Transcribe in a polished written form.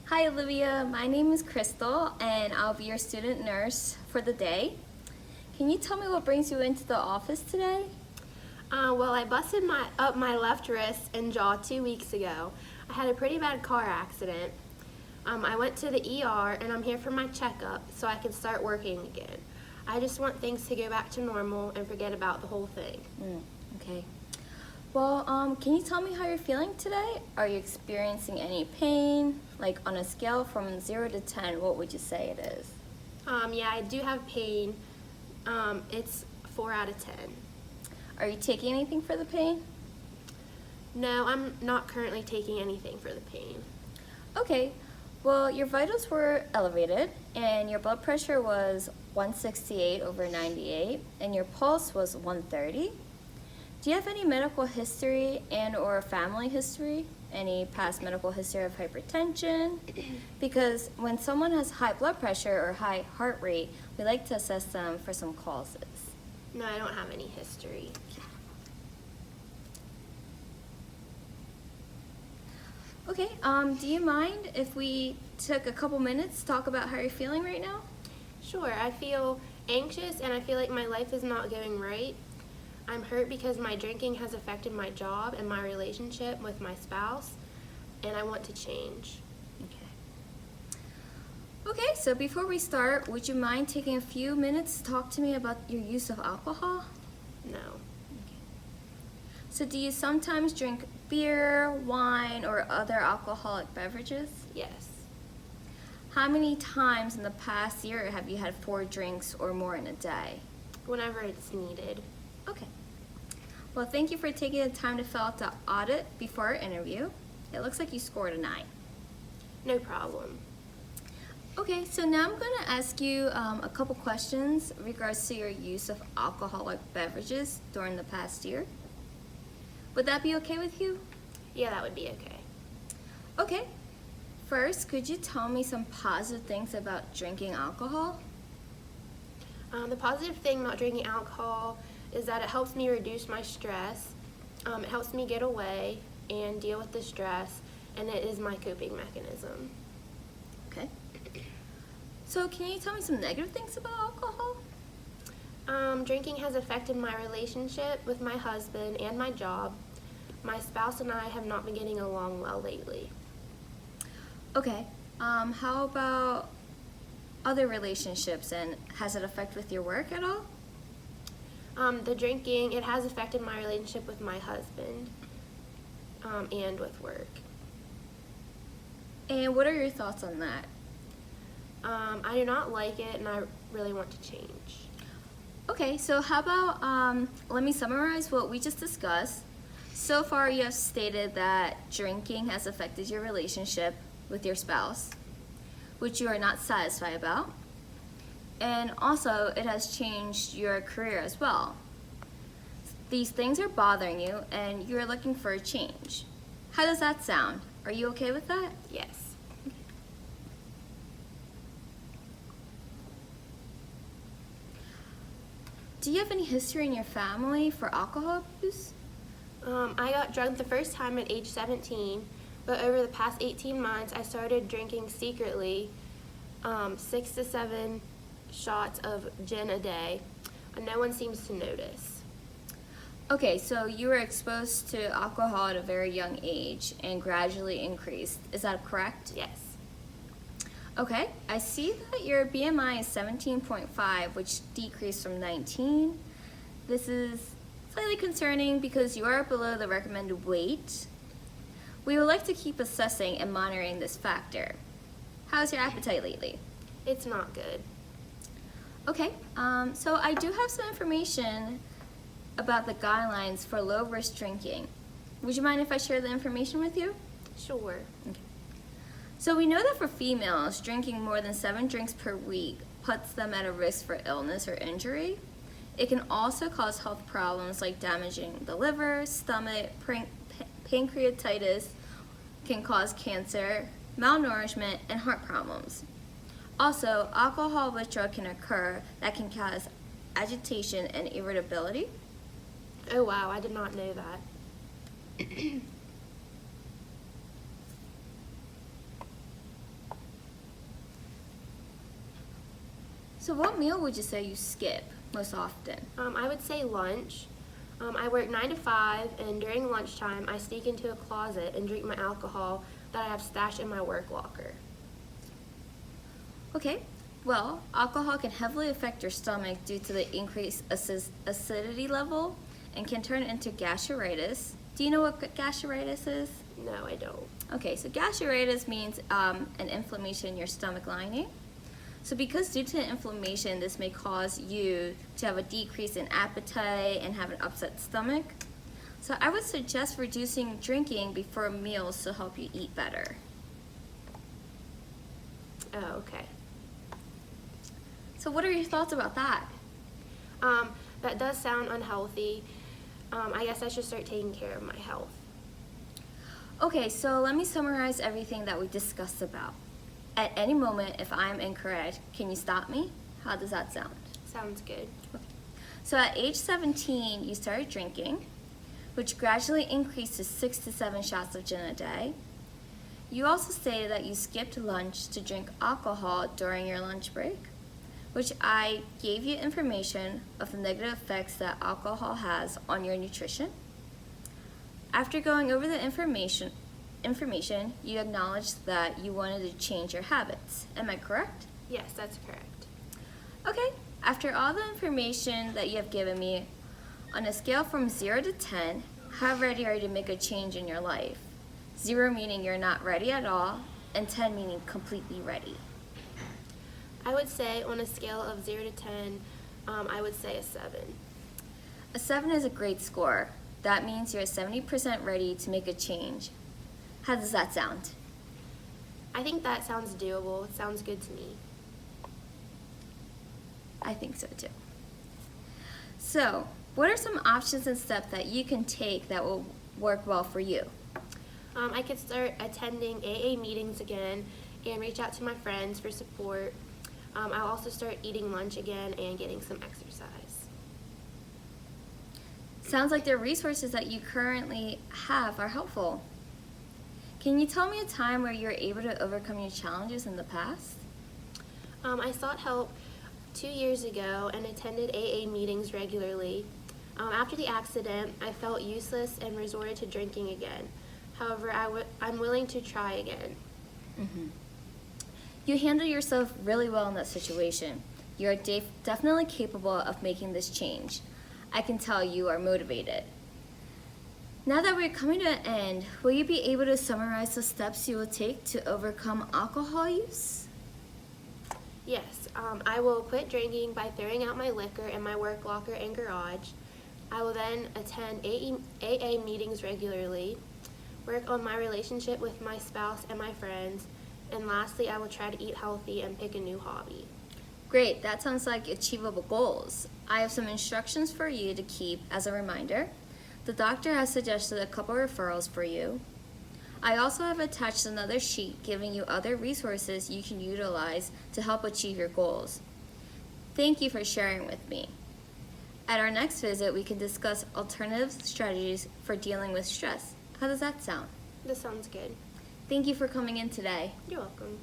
Hi Olivia, my name is Crystal and I'll be your student nurse for the day. Can you tell me what brings you into the office today? Well, I busted up my left wrist and jaw 2 weeks ago. I had a pretty bad car accident. I went to the ER and I'm here for my checkup so I can start working again. I just want things to go back to normal and forget about the whole thing. Okay. Well, can you tell me how you're feeling today? Are you experiencing any pain? Like on a scale from 0 to 10, what would you say it is? Yeah, I do have pain. It's 4 out of 10. Are you taking anything for the pain? No, I'm not currently taking anything for the pain. Okay. Well, your vitals were elevated and your blood pressure was 168 over 98 and your pulse was 130. Do you have any medical history and or family history? Any past medical history of hypertension? Because when someone has high blood pressure or high heart rate, we like to assess them for some causes. No, I don't have any history. Okay, do you mind if we took a couple minutes to talk about how you're feeling right now? Sure, I feel anxious and I feel like my life is not going right. I'm hurt because my drinking has affected my job and my relationship with my spouse, and I want to change. Okay, so before we start, would you mind taking a few minutes to talk to me about your use of alcohol? No. So do you sometimes drink beer, wine, or other alcoholic beverages? Yes. How many times in the past year have you had 4 drinks or more in a day? Whenever it's needed. Okay. Well, thank you for taking the time to fill out the audit before our interview. It looks like you scored a 9. No problem. Okay, so now I'm going to ask you a couple questions in regards to your use of alcoholic beverages during the past year. Would that be okay with you? Yeah, that would be okay. Okay. First, could you tell me some positive things about drinking alcohol? The positive thing about drinking alcohol is that it helps me reduce my stress. It helps me get away and deal with the stress, and it is my coping mechanism. Okay. So can you tell me some negative things about alcohol? Drinking has affected my relationship with my husband and my job. My spouse and I have not been getting along well lately. Okay. How about other relationships, and has it affected with your work at all? The drinking, it has affected my relationship with my husband and with work. And what are your thoughts on that? I do not like it, and I really want to change. Okay, so how about, let me summarize what we just discussed. So far, you have stated that drinking has affected your relationship with your spouse, which you are not satisfied about. And also, it has changed your career as well. These things are bothering you, and you're looking for a change. How does that sound? Are you okay with that? Yes. Do you have any history in your family for alcohol abuse? I got drunk the first time at age 17, but over the past 18 months, I started drinking secretly 6 to 7 shots of gin a day, and no one seems to notice. Okay, so you were exposed to alcohol at a very young age and gradually increased. Is that correct? Yes. Okay, I see that your BMI is 17.5, which decreased from 19. This is slightly concerning because you are below the recommended weight. We would like to keep assessing and monitoring this factor. How's your appetite lately? It's not good. Okay, so I do have some information about the guidelines for low-risk drinking. Would you mind if I share the information with you? Sure. Okay. So we know that for females, drinking more than 7 drinks per week puts them at a risk for illness or injury. It can also cause health problems like damaging the liver, stomach, pancreatitis, can cause cancer, malnourishment, and heart problems. Also, alcohol withdrawal can occur that can cause agitation and irritability. Oh wow, I did not know that. So what meal would you say you skip most often? I would say lunch. I work 9 to 5, and during lunchtime, I sneak into a closet and drink my alcohol that I have stashed in my work locker. Okay, well, alcohol can heavily affect your stomach due to the increased acidity level and can turn into gastritis. Do you know what gastritis is? No, I don't. Okay, so gastritis means an inflammation in your stomach lining. So because due to inflammation, this may cause you to have a decrease in appetite and have an upset stomach. So I would suggest reducing drinking before meals to help you eat better. Oh, okay. So what are your thoughts about that? That does sound unhealthy. I guess I should start taking care of my health. Okay, so let me summarize everything that we discussed about. At any moment, if I'm incorrect, can you stop me? How does that sound? Sounds good. So at age 17, you started drinking, which gradually increased to 6 to 7 shots of gin a day. You also stated that you skipped lunch to drink alcohol during your lunch break, which I gave you information of the negative effects that alcohol has on your nutrition. After going over the information, you acknowledged that you wanted to change your habits. Am I correct? Yes, that's correct. Okay, after all the information that you have given me, on a scale from 0 to 10, how ready are you to make a change in your life? 0 meaning you're not ready at all, and 10 meaning completely ready. I would say on a scale of 0 to 10, I would say a 7. A 7 is a great score. That means you're 70% ready to make a change. How does that sound? I think that sounds doable. It sounds good to me. I think so too. So, what are some options and steps that you can take that will work well for you? I could start attending AA meetings again and reach out to my friends for support. I'll also start eating lunch again and getting some exercise. Sounds like the resources that you currently have are helpful. Can you tell me a time where you were able to overcome your challenges in the past? I sought help 2 years ago and attended AA meetings regularly. After the accident, I felt useless and resorted to drinking again. However, I'm willing to try again. Mm-hmm. You handled yourself really well in that situation. You're definitely capable of making this change. I can tell you are motivated. Now that we're coming to an end, will you be able to summarize the steps you will take to overcome alcohol use? Yes, I will quit drinking by throwing out my liquor in my work locker and garage. I will then attend AA meetings regularly, work on my relationship with my spouse and my friends, and lastly, I will try to eat healthy and pick a new hobby. Great, that sounds like achievable goals. I have some instructions for you to keep as a reminder. The doctor has suggested a couple referrals for you. I also have attached another sheet giving you other resources you can utilize to help achieve your goals. Thank you for sharing with me. At our next visit, we can discuss alternative strategies for dealing with stress. How does that sound? This sounds good. Thank you for coming in today. You're welcome.